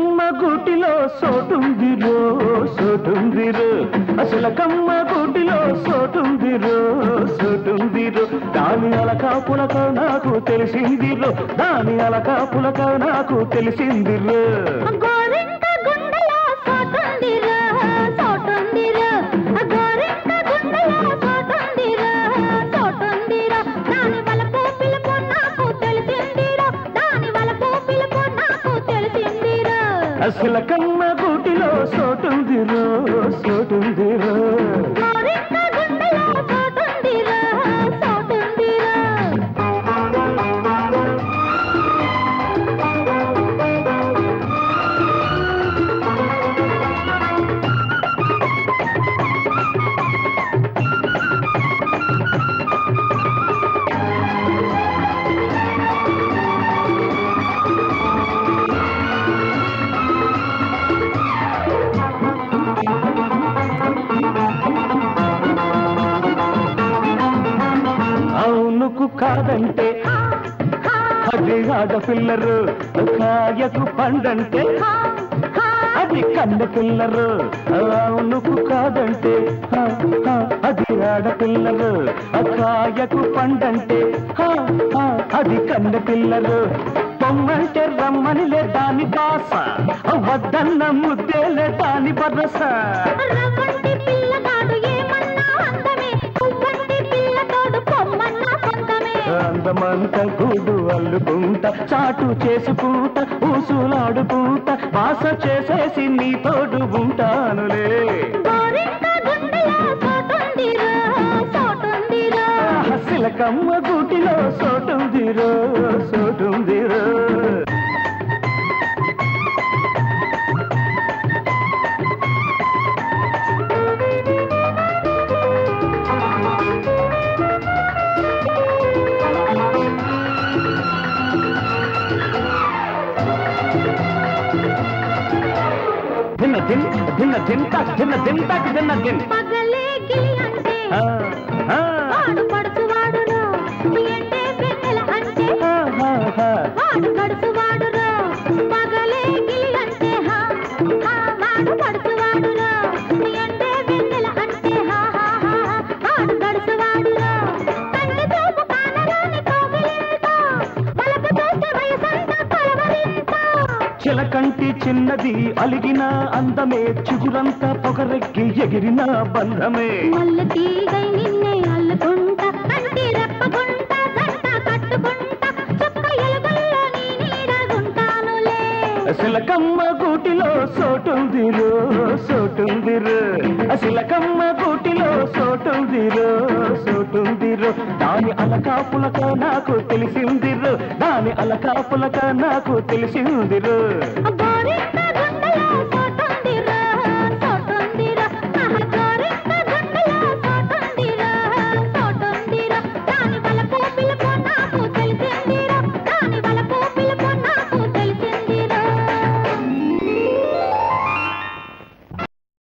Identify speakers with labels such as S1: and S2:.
S1: చిలకమ్మ గూటిలో సోటుందిరో సోటుందిరో చిలకమ్మ గూటిలో సోటుందిరో సోటుందిరో దాని అలకా పులక నాకు తెలిసిందిరో దాని అలకా పులక నాకు తెలిసిందిరో చిలకమ్మ గూటిలో సోటుందిరో సోటుందిరో కాదంటే అది ఆడపిల్లరు కాయకు పండంటే అది కన్న పిల్లరు అవునుకు కాదంటే అది ఆడపిల్లరు కాయకు పండంటే అది కన్న పిల్లరు పొమ్మంటే రమ్మనిలే దాని కాస వద్దన్న ముద్దేలే దాని బరస అందమంత గూడు అల్లుకుంటా చాటు చేసుకుంటా ఊసులాడుకుంటా వాస చేసేసి నీ తోడు ఉంటానులే చిలకమ్మ గూటిలో సోటుందిరో సోటుందిరో దిన్న దింతక్ దిన్న దింతక్ దిన్న దిన్
S2: పగలే గిలి అంటే వాడు పడుచువాడురా ఎండే వెన్నెల అంటే వాడు పడుచువాడురా పగలే గిలి అంటే వాడు పడుచువాడురా ఎండే వెన్నెల అంటే వాడు పడుచువాడురా కన్ను చూపు కానరాని కోగిలింత పలక చూస్తే వయసంతా కలవరింత
S1: చిలకంటి చిన్నది అలిగిన అందమే చిగురంతా పొగరెక్కి ఎగిరిన బంధమే
S2: మల్లతీగై నిన్నే అల్లుకుంటా కంటి రెప్పకుంటా జంట కట్టుకుంటా చుక్క ఎలుగుల్లో నీ నీడగుంటానులే
S1: చిలకమ్మ గూటిలో సోటుందిరో సోటుందిరో చిలకమ్మ గూటిలో సోటుందిరో సోటుందిరో దాని అలకా పులక నాకు తెలిసిందిరో దాని అలకా పులక నాకు తెలిసిందిరో